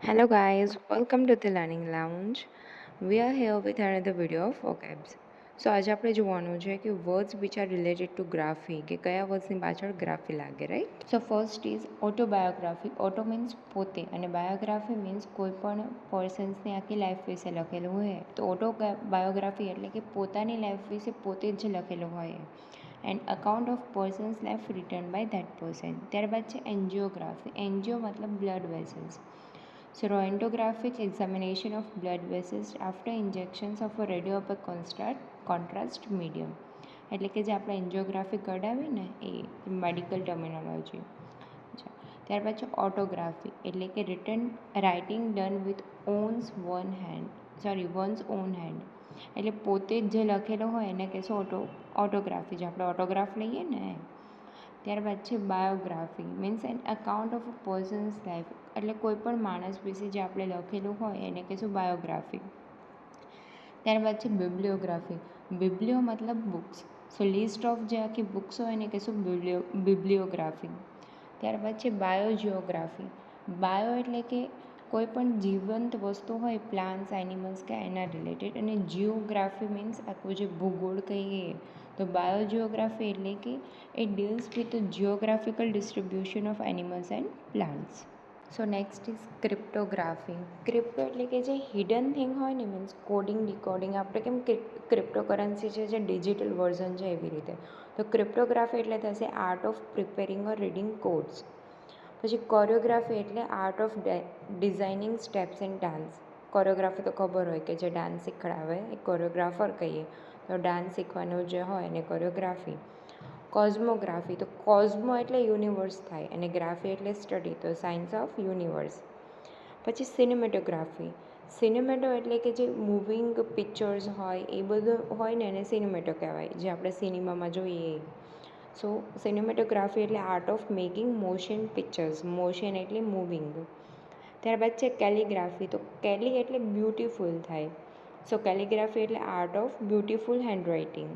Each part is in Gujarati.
Hello guys, welcome to the Learning Lounge. We are here with another video of vocabs. સો આજે આપણે જોવાનું છે કે words which are related to graphy કે કયા વર્ડ્સની પાછળ ગ્રાફી લાગે, right? So first is autobiography. Auto means પોતે અને બાયોગ્રાફી મીન્સ કોઈ પણ પર્સન્સની આખી લાઈફ વિશે લખેલું હોય. તો ઓટોબાયોગ્રાફી એટલે કે પોતાની લાઈફ વિશે પોતે જ લખેલું હોય and account of person's life written by that person. ત્યારબાદ છે એન્જિયોગ્રાફી. એન્જિયો મતલબ blood vessels. So röntgenographic examination of blood vessels after injections of a radiopaque contrast medium. એટલે કે જે આપણે એન્જિયોગ્રાફી કઢાવી ને એ મેડિકલ ટર્મિનોલોજી. ત્યારબાદ છે ઓટોગ્રાફી એટલે કે writing done with once on hand. એટલે પોતે જ જે લખેલો હોય એને કહેશું ઓટોગ્રાફી. જે આપણે ઓટોગ્રાફ લઈએ ને. ત્યારબાદ છે biography means an account of a persons life. એટલે કોઈ પણ માણસ વિશે જે આપણે લખેલું હોય એને કહીશું બાયોગ્રાફી. ત્યારબાદ છે બિબ્લિયોગ્રાફી. બિબ્લિયો મતલબ બુક્સ. સો લિસ્ટ ઓફ જે આખી બુક્સ હોય એને કહીશું બિબ્લિયોગ્રાફી. ત્યારબાદ છે બાયોજિયોગ્રાફી. બાયો એટલે કે કોઈ પણ જીવંત વસ્તુ હોય પ્લાન્ટ્સ એનિમલ્સ કે એના રિલેટેડ. અને જિયોગ્રાફી મીન્સ આખું જે ભૂગોળ કહીએ તો બાયોજિયોગ્રાફી એટલે કે it deals with the geographical distribution of animals and plants. So next is cryptography. Crypto એટલે કે જે હિડન થિંગ હોય ને મીન્સ કોડિંગ ડિકોડિંગ. આપણે કેમ ક્રિપ્ટોકરન્સી છે જે ડિજિટલ વર્ઝન છે એવી રીતે. તો ક્રિપ્ટોગ્રાફી એટલે થશે art of preparing or reading codes. પછી કોરિયોગ્રાફી એટલે art of designing steps in dance. Choreography તો ખબર હોય કે જે ડાન્સ શીખડાવે એ કોરિયોગ્રાફર કહીએ. તો ડાન્સ શીખવાનું જે હોય એને કોરિયોગ્રાફી. કોઝમોગ્રાફી. તો કોઝમો એટલે યુનિવર્સ થાય અને ગ્રાફી એટલે સ્ટડી. તો સાયન્સ ઓફ યુનિવર્સ. પછી સિનેમેટોગ્રાફી. સિનેમેટો એટલે કે જે મૂવિંગ પિક્ચર્સ હોય એ બધું હોય ને એને સિનેમેટો કહેવાય, જે આપણે સિનેમામાં જોઈએ. સો સિનેમેટોગ્રાફી એટલે art of making motion pictures. Motion એટલે મૂવિંગ. ત્યારબાદ છે કેલિગ્રાફી. તો કેલી એટલે બ્યુટિફુલ થાય. સો કેલિગ્રાફી એટલે આર્ટ ઓફ બ્યુટિફુલ હેન્ડરાઇટિંગ.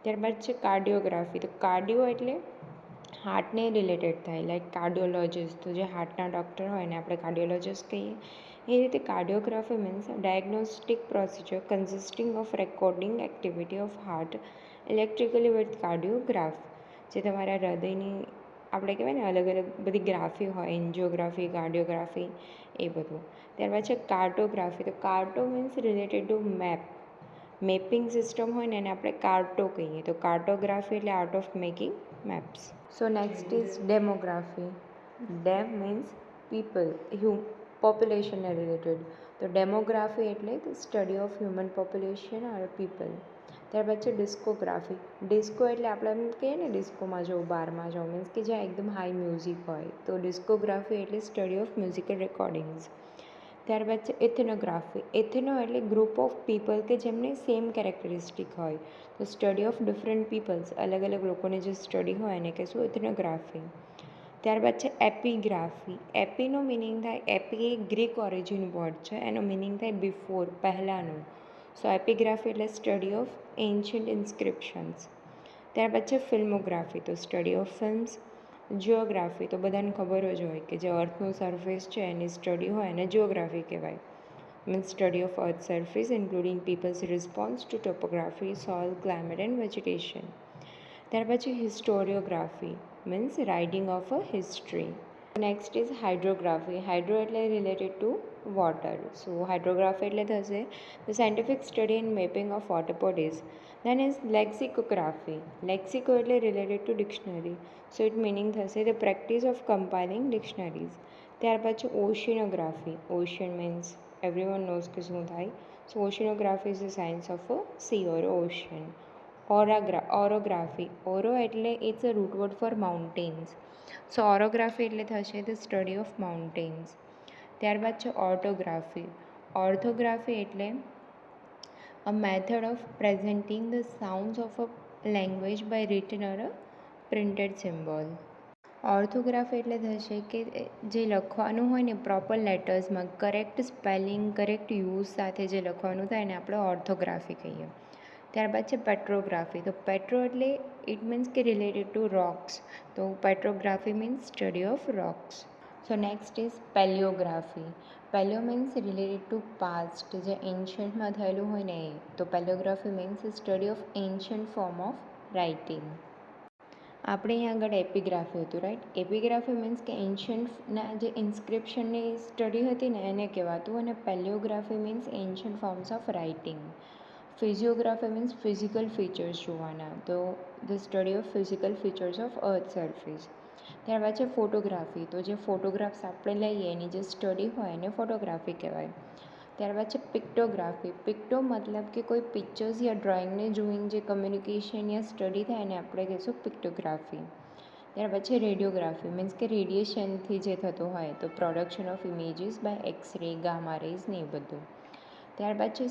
ત્યારબાદ છે કાર્ડિયોગ્રાફી. તો કાર્ડિયો એટલે હાર્ટને રિલેટેડ થાય, લાઈક કાર્ડિયોલોજિસ્ટ. તો જે હાર્ટના ડૉક્ટર હોય ને આપણે કાર્ડિયોલોજિસ્ટ કહીએ. એ રીતે cardiography means diagnostic procedure consisting of recording activity of heart electrically with cardiograph. જે તમારા હૃદયની આપણે કહેવાય ને અલગ અલગ બધી ગ્રાફી હોય, એન્જિયોગ્રાફી, કાર્ડિયોગ્રાફી એ બધું. ત્યારબાદ છે કાર્ટોગ્રાફી. તો carto means related to map. Mapping system હોય ને એને આપણે કાર્ટો કહીએ. તો કાર્ટોગ્રાફી એટલે art of making maps. So next is demography. Dem means people, પોપ્યુલેશનને રિલેટેડ. તો ડેમોગ્રાફી એટલે study of human population or people. ત્યારબાદ છે ડિસ્કોગ્રાફી. ડિસ્કો એટલે આપણે એમ કહીએ ને ડિસ્કોમાં જાઓ, બારમાં જાઓ મીન્સ કે જ્યાં એકદમ હાઈ મ્યુઝિક હોય. તો ડિસ્કોગ્રાફી એટલે સ્ટડી ઓફ મ્યુઝિકલ રેકોર્ડિંગ્સ. ત્યારબાદ છે એથનોગ્રાફી. એથનો એટલે ગ્રુપ ઓફ પીપલ કે જેમને સેમ કેરેક્ટરિસ્ટિક હોય. તો સ્ટડી ઓફ ડિફરન્ટ પીપલ્સ, અલગ અલગ લોકોની જે સ્ટડી હોય એને કહીશું એથનોગ્રાફી. ત્યારબાદ છે એપિગ્રાફી. એપીનો મિનિંગ થાય, એપી એ ગ્રીક ઓરિજિન વર્ડ છે, એનો મિનિંગ થાય બિફોર, પહેલાંનું. સો એપિગ્રાફી એટલે સ્ટડી ઓફ એન્શિયન્ટ ઇન્સ્ક્રિપ્શન્સ. ત્યારબાદ છે ફિલ્મોગ્રાફી. તો સ્ટડી ઓફ ફિલ્મ્સ. જિયોગ્રાફી તો બધાને ખબર જ હોય કે જે અર્થનું સરફેસ છે એની સ્ટડી હોય એને જિયોગ્રાફી કહેવાય. Means study of earth surface including people's response to topography, soil, climate and vegetation. ત્યાર પછી historiography means writing of a history. Next is hydrography. Hydro એટલે related to water. So hydrography એટલે થશે the scientific study and mapping of water bodies. Then is lexicography. Lexico એટલે related to dictionary. So it meaning થશે the practice of compiling dictionaries. ત્યાર પછી oceanography. Ocean means everyone nose કે શું થાય. So oceanography is the science of a sea or ocean. Orography. Oro એટલે it's a root word for mountains. So orography એટલે થશે ધ સ્ટડી ઓફ માઉન્ટેન્સ. ત્યારબાદ છે ઓર્થોગ્રાફી. ઓર્થોગ્રાફી એટલે a method of presenting the sounds of a language by written or a printed symbol. Orthography એટલે થશે કે જે લખવાનું હોય ને પ્રોપર લેટર્સમાં કરેક્ટ સ્પેલિંગ, કરેક્ટ યુઝ સાથે જે લખવાનું થાય એને આપણે ઓર્થોગ્રાફી કહીએ. ત્યારબાદ છે પેટ્રોગ્રાફી. તો પેટ્રો એટલે ઇટ મીન્સ કે રિલેટેડ ટુ રોક્સ. તો petrography means study of rocks. So next is palaeography. Palaeo means related to past, જે એન્શિયન્ટમાં થયેલું હોય ને એ. તો palaeography means study of ancient form of writing. આપણે અહીંયા આગળ એપિગ્રાફી હતું, રાઈટ. એપિગ્રાફી મીન્સ કે એન્શિયન્ટના જે ઇન્સ્ક્રિપ્શનની સ્ટડી હતી ને એને કહેવાતું, અને palaeography means ancient forms of writing. Physiography means physical features જોવાના, તો the study of physical features of earth surface. ત્યારબાદ છે ફોટોગ્રાફી, તો જે ફોટોગ્રાફ્સ આપણે લઈએ એની જે સ્ટડી હોય એને ફોટોગ્રાફી કહેવાય. ત્યારબાદ છે પિક્ટોગ્રાફી. પિક્ટો મતલબ કે કોઈ પિક્ચર્સ યા ડ્રોઈંગને જોઈને જે કમ્યુનિકેશન યા સ્ટડી થાય એને આપણે કહીશું પિક્ટોગ્રાફી. ત્યાર પછી રેડિયોગ્રાફી મીન્સ કે રેડિયેશનથી જે થતું હોય, તો production of images by x ray, gamma rays ને એ બધું. ત્યારબાદ છે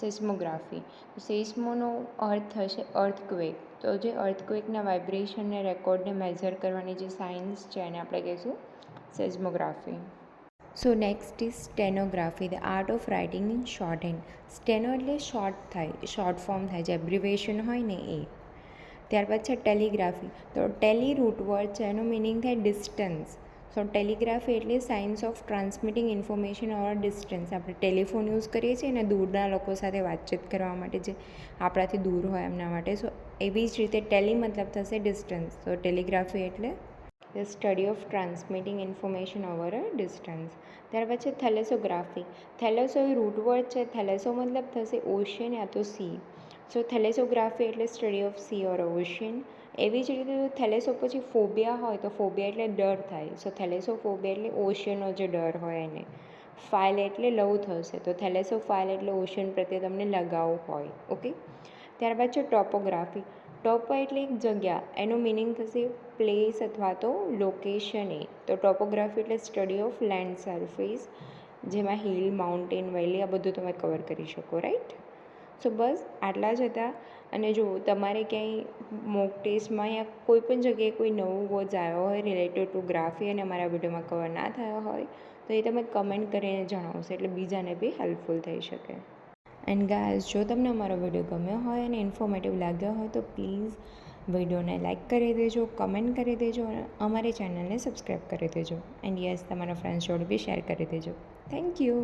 સેસ્મોગ્રાફી. તો સેસ્મોનો અર્થ થશે અર્થક્વેક. તો જે અર્થક્વેકના વાઇબ્રેશનને રેકોર્ડને મેઝર કરવાની જે સાયન્સ છે એને આપણે કહીશું seismography. So next is stenography, the art of writing in shorthand. Steno એટલે શોર્ટ થાય, શોર્ટ ફોર્મ થાય, જે એબ્રિવેશન હોય ને એ. ત્યારબાદ છે ટેલિગ્રાફી. તો ટેલી રૂટ વર્ડ છે, એનો મિનિંગ થાય ડિસ્ટન્સ. સો ટેલિગ્રાફી એટલે science of transmitting information over distance. આપણે ટેલિફોન યુઝ કરીએ છીએ ને દૂરના લોકો સાથે વાતચીત કરવા માટે, જે આપણાથી દૂર હોય એમના માટે. સો એવી જ રીતે ટેલી મતલબ થશે ડિસ્ટન્સ. તો ટેલિગ્રાફી એટલે the study of transmitting information over a distance. ત્યાર પછી થેલેસોગ્રાફી. થેલેસો એ રૂટ વર્ડ છે. થેલેસો મતલબ થશે ઓશિયન યા તો સી. સો થેલેસોગ્રાફી એટલે study of C or ocean. એવી જ રીતે થેલેસો પછી ફોબિયા હોય, તો ફોબિયા એટલે ડર થાય. સો થેલેસોફોબિયા એટલે ઓશિયનનો જે ડર હોય એને. ફાઇલ એટલે લવ થશે, તો થેલેસોફાઇલ એટલે ઓશિયન પ્રત્યે તમને લગાવ હોય. ઓકે. ત્યારબાદ છે ટોપોગ્રાફી. ટોપો એટલે એક જગ્યા, એનો મિનિંગ થશે પ્લેસ અથવા તો લોકેશન એ. તો ટોપોગ્રાફી એટલે સ્ટડી ઓફ લેન્ડ સરફેસ, જેમાં હિલ, માઉન્ટેન, વેલી આ બધું તમે કવર કરી શકો, રાઈટ. સો બસ આટલા જ હતા. અને જો તમારે ક્યાંય મોક ટેસ્ટમાં યા કોઈ પણ જગ્યાએ કોઈ નવું વર્ડ્સ આવ્યો હોય રિલેટેડ ટુ ગ્રાફી અને અમારા વિડીયોમાં કવર ના થયો હોય, તો એ તમે કમેન્ટ કરીને જણાવશો, એટલે બીજાને બી હેલ્પફુલ થઈ શકે. એન્ડ ગાઈઝ, જો તમને અમારો વિડીયો ગમ્યો હોય અને ઇન્ફોર્મેટિવ લાગ્યો હોય તો પ્લીઝ વિડીયોને લાઇક કરી દેજો, કમેન્ટ કરી દેજો અને અમારી ચેનલને સબસ્ક્રાઈબ કરી દેજો. એન્ડ યસ, તમારા ફ્રેન્ડ્સ જોડે બી શેર કરી દેજો. Thank you.